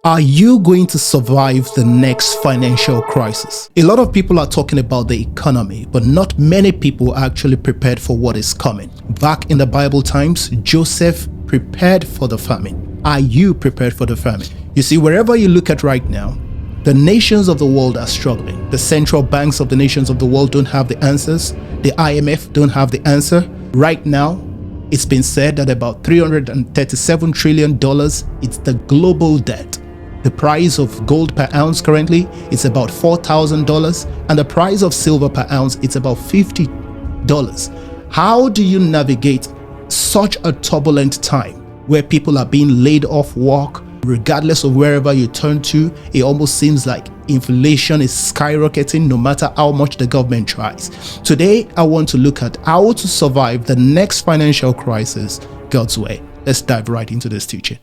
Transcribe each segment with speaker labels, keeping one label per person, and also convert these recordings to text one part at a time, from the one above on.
Speaker 1: Are you going to survive the next financial crisis? A lot of people are talking about the economy, but not many people are actually prepared for what is coming. Back in the Bible times, Joseph prepared for the famine. Are you prepared for the famine? You see, wherever you look at right now, the nations of the world are struggling. The central banks of the nations of the world don't have the answers. The IMF don't have the answer. Right now, it's been said that about $337 trillion is the global debt. The price of gold per ounce currently is about $4,000, and the price of silver per ounce is about $50. How do you navigate such a turbulent time where people are being laid off work? Regardless of wherever you turn to, it almost seems like inflation is skyrocketing no matter how much the government tries. Today, I want to look at how to survive the next financial crisis God's way. Let's dive right into this teaching.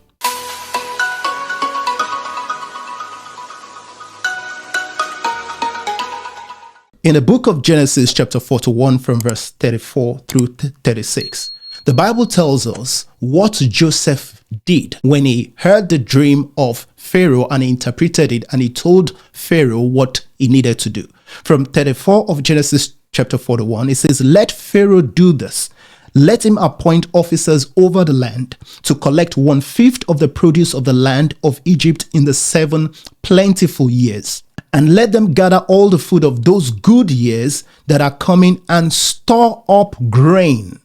Speaker 1: In the book of Genesis chapter 41 from verse 34 through 36, the Bible tells us what Joseph did when he heard the dream of Pharaoh and he interpreted it, and he told Pharaoh what he needed to do. From 34 of Genesis chapter 41, it says, "Let Pharaoh do this. Let him appoint officers over the land to collect 1/5 of the produce of the land of Egypt in the 7 plentiful years. And let them gather all the food of those good years that are coming and store up grain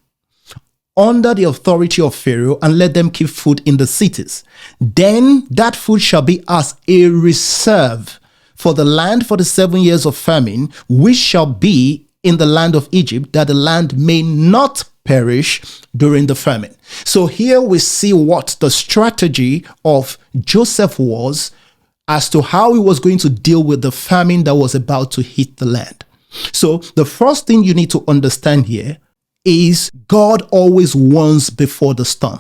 Speaker 1: under the authority of Pharaoh, and let them keep food in the cities. Then that food shall be as a reserve for the land for the 7 years of famine, which shall be in the land of Egypt, that the land may not perish during the famine." So here we see what the strategy of Joseph was as to how he was going to deal with the famine that was about to hit the land. So the first thing you need to understand here is God always warns before the storm.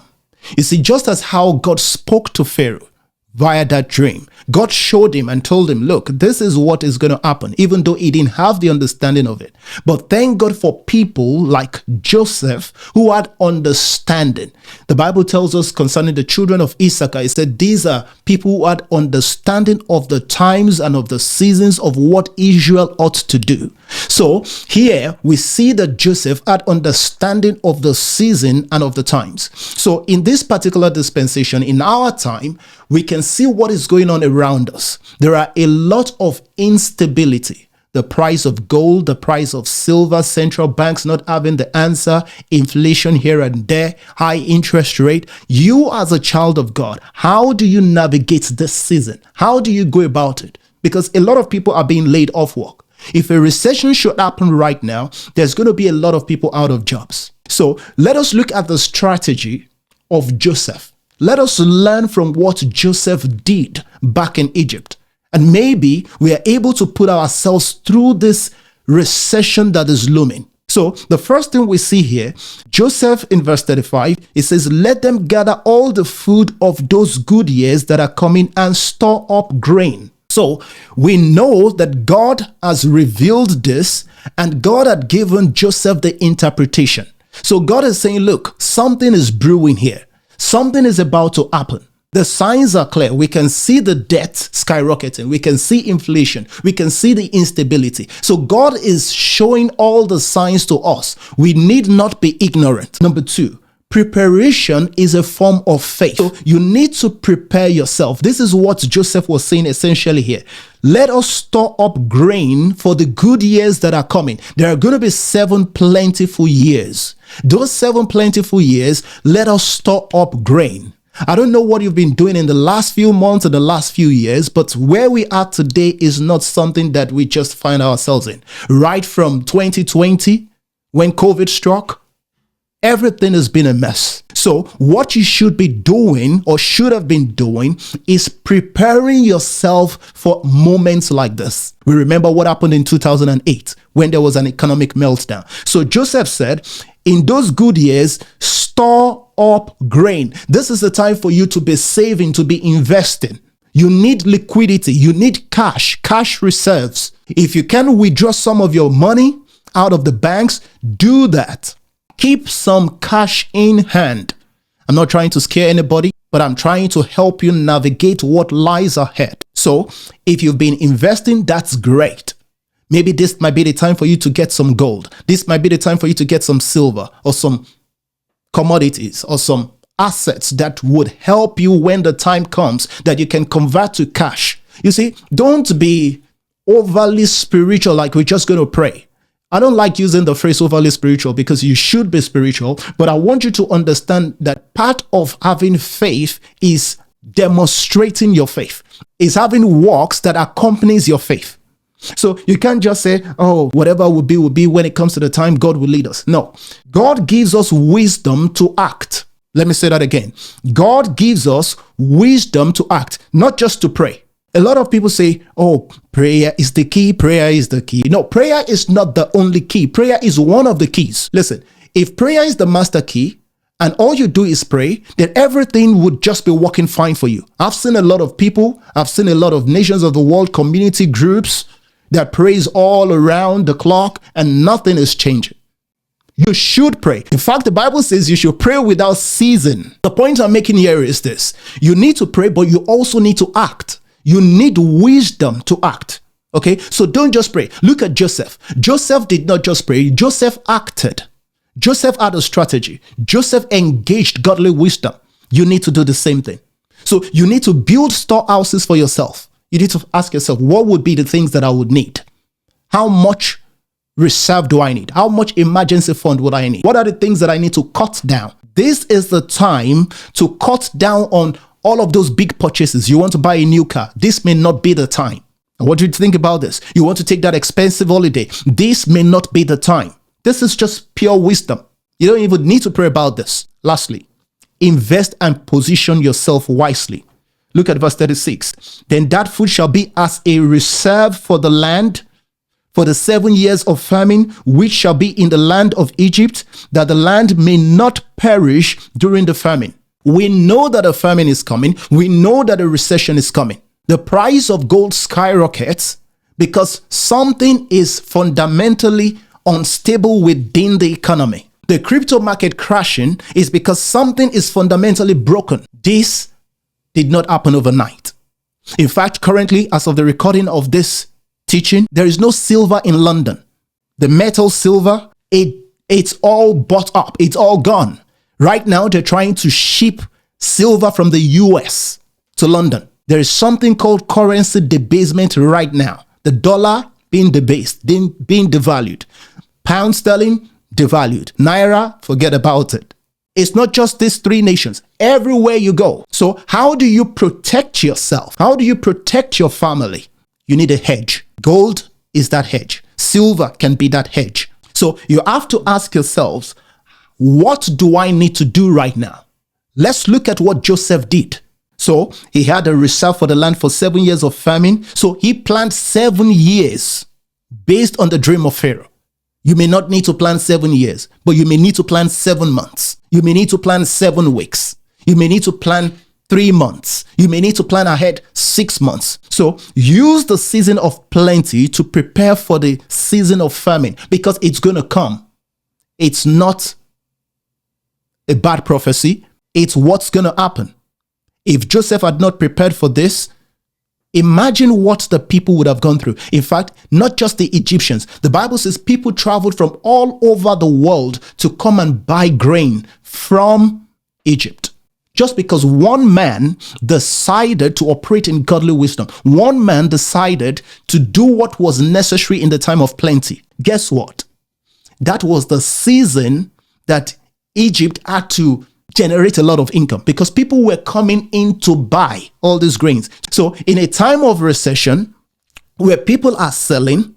Speaker 1: You see, just as how God spoke to Pharaoh via that dream, God showed him and told him, look, this is what is going to happen, even though he didn't have the understanding of it. But thank God for people like Joseph who had understanding. The Bible tells us concerning the children of Issachar, it said these are people who had understanding of the times and of the seasons of what Israel ought to do. So here we see that Joseph had understanding of the season and of the times. So in this particular dispensation, in our time, we can see what is going on around us. There are a lot of instability. The price of gold, the price of silver, central banks not having the answer, inflation here and there, high interest rate. You as a child of God, how do you navigate this season? How do you go about it? Because a lot of people are being laid off work. If a recession should happen right now, there's going to be a lot of people out of jobs. So let us look at the strategy of Joseph. Let us learn from what Joseph did back in Egypt. And maybe we are able to put ourselves through this recession that is looming. So the first thing we see here, Joseph in verse 35, it says, "Let them gather all the food of those good years that are coming and store up grain." So we know that God has revealed this, and God had given Joseph the interpretation. So God is saying, look, something is brewing here. Something is about to happen. The signs are clear. We can see the debt skyrocketing. We can see inflation. We can see the instability. So God is showing all the signs to us. We need not be ignorant. Number 2, preparation is a form of faith. So you need to prepare yourself. This is what Joseph was saying essentially here. Let us store up grain for the good years that are coming. There are going to be 7 plentiful years. Those 7 plentiful years, let us store up grain. I don't know what you've been doing in the last few months or the last few years, but where we are today is not something that we just find ourselves in. Right from 2020, when COVID struck, everything has been a mess. So what you should be doing or should have been doing is preparing yourself for moments like this. We remember what happened in 2008 when there was an economic meltdown. So Joseph said, in those good years, store up grain. This is the time for you to be saving, to be investing. You need liquidity. You need cash reserves. If you can withdraw some of your money out of the banks, do that. Keep some cash in hand. I'm not trying to scare anybody. but I'm trying to help you navigate what lies ahead. So if you've been investing, that's great. Maybe this might be the time for you to get some gold. This might be the time for you to get some silver or some commodities or some assets that would help you when the time comes that you can convert to cash. You see, don't be overly spiritual like we're just going to pray. I don't like using the phrase overly spiritual because you should be spiritual, but I want you to understand that part of having faith is demonstrating your faith, is having works that accompanies your faith. So you can't just say, oh, whatever will be when it comes to the time, God will lead us. No, God gives us wisdom to act. Let me say that again. God gives us wisdom to act, not just to pray. A lot of people say, oh, prayer is the key. Prayer is the key. No, prayer is not the only key. Prayer is one of the keys. Listen, if prayer is the master key and all you do is pray, then everything would just be working fine for you. I've seen a lot of people, I've seen a lot of nations of the world, community groups that praise all around the clock and nothing is changing. You should pray. In fact, the Bible says you should pray without ceasing. The point I'm making here is this. You need to pray, but you also need to act. You need wisdom to act. Okay, so don't just pray. Look at Joseph. Joseph did not just pray. Joseph acted. Joseph had a strategy. Joseph engaged godly wisdom. You need to do the same thing. So you need to build storehouses for yourself. You need to ask yourself, what would be the things that I would need? How much reserve do I need? How much emergency fund would I need? What are the things that I need to cut down? This is the time to cut down on all of those big purchases. You want to buy a new car. This may not be the time. I want you to think about this. You want to take that expensive holiday. This may not be the time. This is just pure wisdom. You don't even need to pray about this. Lastly, invest and position yourself wisely. Look at verse 36. Then that food shall be as a reserve for the land, for the 7 years of famine, which shall be in the land of Egypt, that the land may not perish during the famine. We know that a famine is coming. We know that a recession is coming. The price of gold skyrockets because something is fundamentally unstable within the economy. The crypto market crashing is because something is fundamentally broken. This did not happen overnight. In fact, currently, as of the recording of this teaching, there is no silver in London. The metal silver, it's all bought up. It's all gone. Right now, they're trying to ship silver from the US to London. There is something called currency debasement right now. The dollar being debased, being devalued. Pound sterling, devalued. Naira, forget about it. It's not just these three nations. Everywhere you go. So how do you protect yourself? How do you protect your family? You need a hedge. Gold is that hedge. Silver can be that hedge. So you have to ask yourselves, what do I need to do right now? Let's look at what Joseph did. So he had a reserve for the land for 7 years of famine. So he planned 7 years based on the dream of Pharaoh. You may not need to plan 7 years, but you may need to plan 7 months. You may need to plan 7 weeks. You may need to plan 3 months. You may need to plan ahead 6 months. So use the season of plenty to prepare for the season of famine because it's going to come. It's not a bad prophecy. It's what's going to happen. If Joseph had not prepared for this, imagine what the people would have gone through. In fact, not just the Egyptians. The Bible says people traveled from all over the world to come and buy grain from Egypt. Just because one man decided to operate in godly wisdom. One man decided to do what was necessary in the time of plenty. Guess what? That was the season that Egypt had to generate a lot of income because people were coming in to buy all these grains. So in a time of recession where people are selling,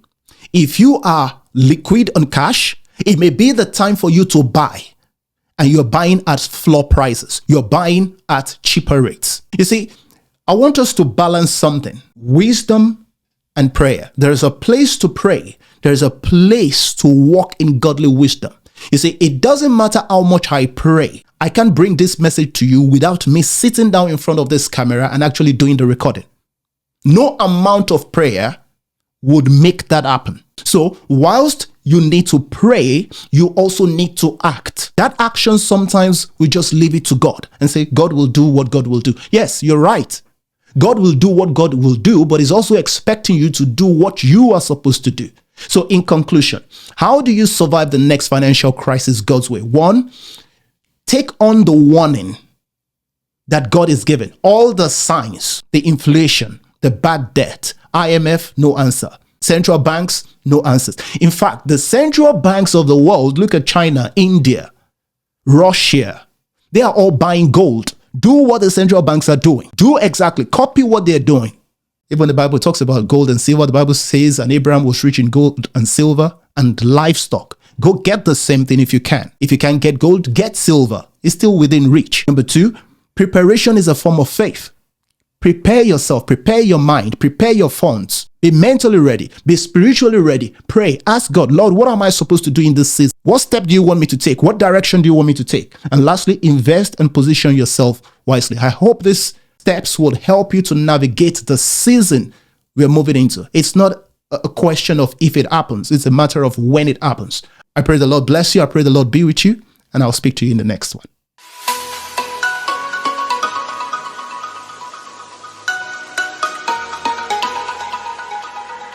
Speaker 1: if you are liquid on cash, it may be the time for you to buy. And you're buying at floor prices. You're buying at cheaper rates. You see, I want us to balance something. Wisdom and prayer. There's a place to pray. There's a place to walk in godly wisdom. You see, it doesn't matter how much I pray. I can't bring this message to you without me sitting down in front of this camera and actually doing the recording. No amount of prayer would make that happen. So whilst you need to pray, you also need to act. That action, sometimes we just leave it to God and say, God will do what God will do. Yes, you're right. God will do what God will do, but He's also expecting you to do what you are supposed to do. So in conclusion, how do you survive the next financial crisis God's way? 1, take on the warning that God is giving. All the signs, the inflation, the bad debt, IMF, no answer. Central banks, no answers. In fact, the central banks of the world, look at China, India, Russia, they are all buying gold. Do what the central banks are doing. Do exactly, copy what they're doing. Even the Bible talks about gold and silver. The Bible says, and Abraham was rich in gold and silver and livestock. Go get the same thing if you can. If you can't get gold, get silver. It's still within reach. Number 2, preparation is a form of faith. Prepare yourself, prepare your mind, prepare your funds. Be mentally ready, be spiritually ready. Pray, ask God, Lord, what am I supposed to do in this season? What step do you want me to take? What direction do you want me to take? And lastly, invest and position yourself wisely. I hope these steps will help you to navigate the season we're moving into. It's not a question of if it happens, it's a matter of when it happens. I pray the Lord bless you. I pray the Lord be with you, and I'll speak to you in the next one.